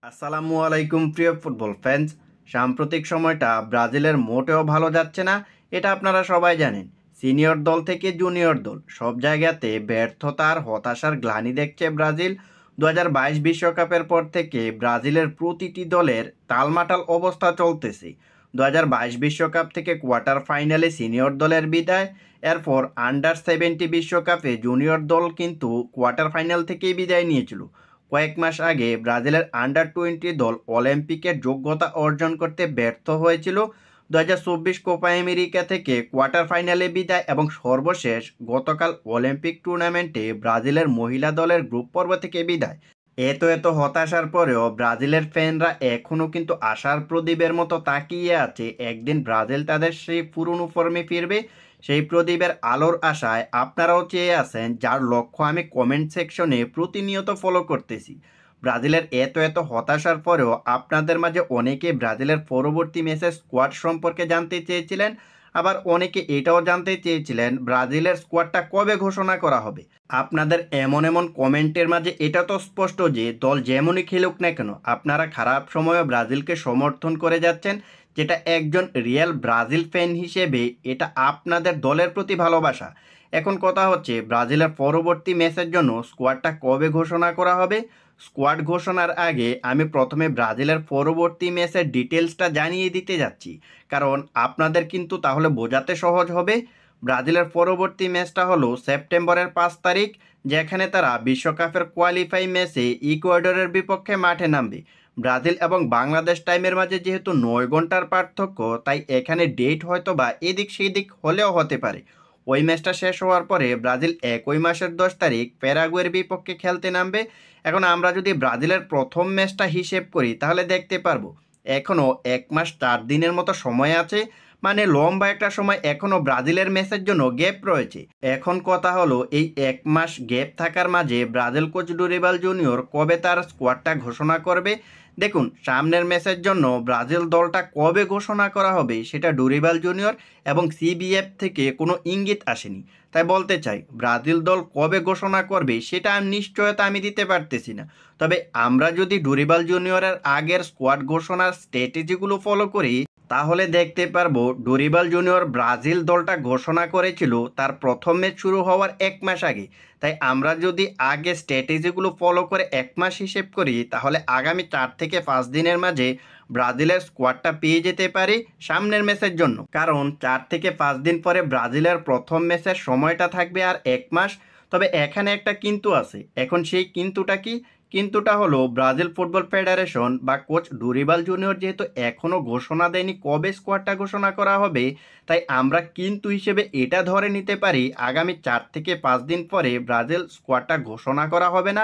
আসসালামু আলাইকুম প্রিয় ফুটবল ফ্যান্স। সাম্প্রতিক সময়টা ব্রাজিলের মোটেও ভালো যাচ্ছে না, এটা আপনারা সবাই জানেন। সিনিয়র দল থেকে জুনিয়র দল সব জায়গাতে ব্যর্থতার হতাশার গ্লানি দেখছে ব্রাজিল। 2022 বিশ্বকাপের পর থেকে ব্রাজিলের প্রতিটি দলের টালমাটাল অবস্থা চলতেছে। 2022 বিশ্বকাপ থেকে কোয়ার্টার ফাইনালে সিনিয়র দলের বিদায়, এরপর আন্ডার 70 বিশ্বকাপে জুনিয়র দল কিন্তু কোয়ার্টার ফাইনাল থেকেই বিদায় নিয়েছিল। কয়েক মাস আগে ব্রাজিলের আন্ডার 20 দল অলিম্পিকের যোগ্যতা অর্জন করতে ব্যর্থ হয়েছিল। 2024 কোপা আমেরিকা থেকে কোয়ার্টার ফাইনালে বিদায় এবং সর্বশেষ গতকাল অলিম্পিক টুর্নামেন্টে ব্রাজিলের মহিলা দলের গ্রুপ পর্ব থেকে বিদায়। এত হতাশার পরেও ব্রাজিলের ফ্যানরা এখনও কিন্তু আশার প্রদীপের মতো তাকিয়ে আছে, একদিন ব্রাজিল তাদের সেই পুরনো ফর্মে ফিরবে। সেই প্রদীপের আলোর আশায় আপনারাও চেয়ে আছেন, যার লক্ষ্য আমি কমেন্ট সেকশনে প্রতিনিয়ত ফলো করতেছি। ব্রাজিলের এত হতাশার পরেও আপনাদের মাঝে অনেকে ব্রাজিলের পরবর্তী ম্যাচের স্কোয়াড সম্পর্কে জানতে চেয়েছিলেন, আবার অনেকে এটাও জানতে চেয়েছিলেন ব্রাজিলের স্কোয়াডটা কবে ঘোষণা করা হবে। আপনাদের এমন কমেন্টের মাঝে এটা তো স্পষ্ট যে দল যেমনই খেলুক না কেন আপনারা খারাপ সময়েও ব্রাজিলকে সমর্থন করে যাচ্ছেন, যেটা একজন রিয়েল ব্রাজিল ফ্যান হিসেবে এটা আপনাদের দলের প্রতি ভালোবাসা। এখন কথা হচ্ছে ব্রাজিলের পরবর্তী ম্যাচের জন্য স্কোয়াডটা কবে ঘোষণা করা হবে। স্কোয়াড ঘোষণার আগে আমি প্রথমে ব্রাজিলের পরবর্তী ম্যাচের ডিটেলসটা জানিয়ে দিতে যাচ্ছি, কারণ আপনাদের কিন্তু তাহলে বোঝাতে সহজ হবে। ব্রাজিলের পরবর্তী ম্যাচটা হলো সেপ্টেম্বরের 5 তারিখ, যেখানে তারা বিশ্বকাপের কোয়ালিফাই ম্যাচে ইকুয়েডরের বিপক্ষে মাঠে নামবে। ব্রাজিল এবং বাংলাদেশ টাইমের মাঝে যেহেতু 9 ঘন্টার পার্থক্য, তাই এখানে ডেট হয়তো বা এদিক সেদিক হলেও হতে পারে। ওই ম্যাচটা শেষ হওয়ার পরে ব্রাজিল একই মাসের 10 তারিখ প্যারাগুয়ের বিপক্ষে খেলতে নামবে। এখন আমরা যদি ব্রাজিলের প্রথম ম্যাচটা হিসেব করি তাহলে দেখতে পারবো এখনও 1 মাস 4 দিনের মতো সময় আছে, মানে লম্বা একটা সময় এখনও ব্রাজিলের ম্যাচের জন্য গ্যাপ রয়েছে। এখন কথা হলো এই 1 মাস গ্যাপ থাকার মাঝে ব্রাজিল কোচ ডুরিবাল জুনিয়র কবে তার স্কোয়াডটা ঘোষণা করবে। দেখুন, সামনের ম্যাচের জন্য ব্রাজিল দলটা কবে ঘোষণা করা হবে সেটা ডুরিবাল জুনিয়র এবং সিবিএফ থেকে কোনো ইঙ্গিত আসেনি। তাই বলতে চাই ব্রাজিল দল কবে ঘোষণা করবে সেটা নিশ্চয়তা আমি দিতে পারতেছি না। তবে আমরা যদি ডুরিবাল জুনিয়রের আগের স্কোয়াড ঘোষণার স্ট্র্যাটেজিগুলো ফলো করি তাহলে দেখতে পারবো ডুরিবাল জুনিয়র ব্রাজিল দলটা ঘোষণা করেছিল তার প্রথম ম্যাচ শুরু হওয়ার 1 মাস আগে। তাই আমরা যদি আগে স্ট্র্যাটেজিগুলো ফলো করে 1 মাস হিসেব করি তাহলে আগামী 4 থেকে 5 দিনের মাঝে ব্রাজিলের স্কোয়াডটা পেয়ে যেতে পারি সামনের ম্যাচের জন্য, কারণ 4 থেকে 5 দিন পরে ব্রাজিলের প্রথম ম্যাচের সময়টা থাকবে আর 1 মাস। তবে এখানে একটা কিন্তু আছে, এখন সেই কিন্তুটা কি? কিন্তুটা হলো ব্রাজিল ফুটবল ফেডারেশন বা কোচ ডুরিবাল জুনিয়র যেহেতু এখনও ঘোষণা দেয়নি কবে স্কোয়াডটা ঘোষণা করা হবে, তাই আমরা কিন্তু হিসেবে এটা ধরে নিতে পারি আগামী 4 থেকে 5 দিন পরে ব্রাজিল স্কোয়াডটা ঘোষণা করা হবে না।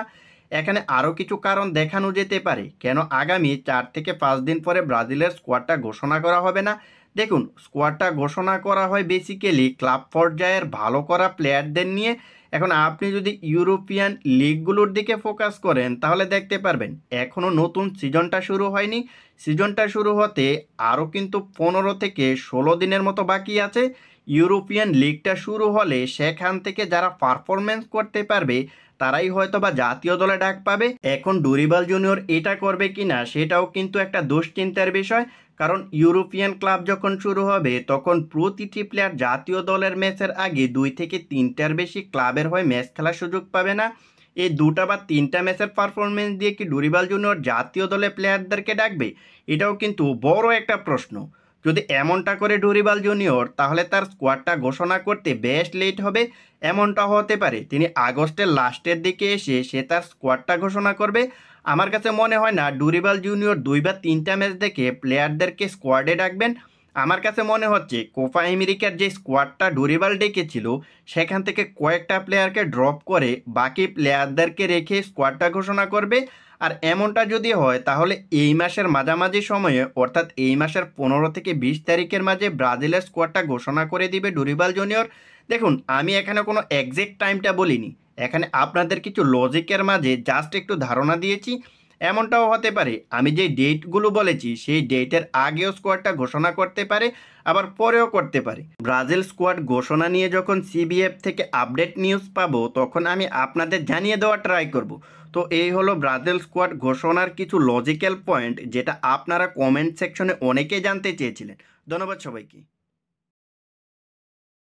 এখানে আরও কিছু কারণ দেখানো যেতে পারে কেন আগামী 4 থেকে 5 দিন পরে ব্রাজিলের স্কোয়াডটা ঘোষণা করা হবে না। দেখুন, স্কোয়াডটা ঘোষণা করা হয় বেসিক্যালি ক্লাব পর্যায়ের ভালো করা প্লেয়ারদের নিয়ে। এখন আপনি যদি ইউরোপিয়ান লিগগুলোর দিকে ফোকাস করেন তাহলে দেখতে পারবেন এখনও নতুন সিজনটা শুরু হয়নি। সিজনটা শুরু হতে আরও কিন্তু 15 থেকে 16 দিনের মতো বাকি আছে। ইউরোপিয়ান লিগটা শুরু হলে সেখান থেকে যারা পারফরমেন্স করতে পারবে তারাই হয়তো বা জাতীয় দলে ডাক পাবে। এখন ডুরিবাল জুনিয়র এটা করবে কিনা সেটাও কিন্তু একটা দুশ্চিন্তার বিষয়, কারণ ইউরোপিয়ান ক্লাব যখন শুরু হবে তখন প্রতিটি প্লেয়ার জাতীয় দলের ম্যাচের আগে 2 থেকে 3টার বেশি ক্লাবের হয়ে ম্যাচ খেলার সুযোগ পাবে না। এই 2টা বা 3টা ম্যাচের পারফরমেন্স দিয়ে কি ডুরিবাল জুনিয়র জাতীয় দলে প্লেয়ারদেরকে ডাকবে? এটাও কিন্তু বড় একটা প্রশ্ন। যদি এমনটা করে ডুরিবাল জুনিয়র তাহলে তার স্কোয়াডটা ঘোষণা করতে বেশ লেট হবে। এমনটা হতে পারে তিনি আগস্টের লাস্টের দিকে এসে সে তার স্কোয়াডটা ঘোষণা করবে। আমার কাছে মনে হয় না ডুরিবাল জুনিয়র 2 বা 3টা ম্যাচ দেখে প্লেয়ারদেরকে স্কোয়াডে ডাকবেন। আমার কাছে মনে হচ্ছে কোপা আমেরিকার যে স্কোয়াডটা ডুরিবাল ডেকেছিল সেখান থেকে কয়েকটা প্লেয়ারকে ড্রপ করে বাকি প্লেয়ারদেরকে রেখে স্কোয়াডটা ঘোষণা করবে। আর এমনটা যদি হয় তাহলে এই মাসের মাঝামাঝি সময়ে অর্থাৎ এই মাসের 15 থেকে 20 তারিখের মাঝে ব্রাজিলের স্কোয়াডটা ঘোষণা করে দিবে ডুরিবাল জুনিয়র। দেখুন, আমি এখানে কোনো এক্সাক্ট টাইমটা বলিনি, এখানে আপনাদের কিছু লজিকের মাঝে জাস্ট একটু ধারণা দিয়েছি। এমনটাও হতে পারে আমি যে ডেটগুলো বলেছি সেই ডেটের আগেও স্কোয়াডটা ঘোষণা করতে পারে, আবার পরেও করতে পারে। ব্রাজিল স্কোয়াড ঘোষণা নিয়ে যখন সিবিএফ থেকে আপডেট নিউজ পাবো তখন আমি আপনাদের জানিয়ে দেওয়ার ট্রাই করব। তো এই হলো ব্রাজিল স্কোয়াড ঘোষণার কিছু লজিক্যাল পয়েন্ট, যেটা আপনারা কমেন্ট সেকশনে অনেকেই জানতে চেয়েছিলেন। ধন্যবাদ সবাইকে।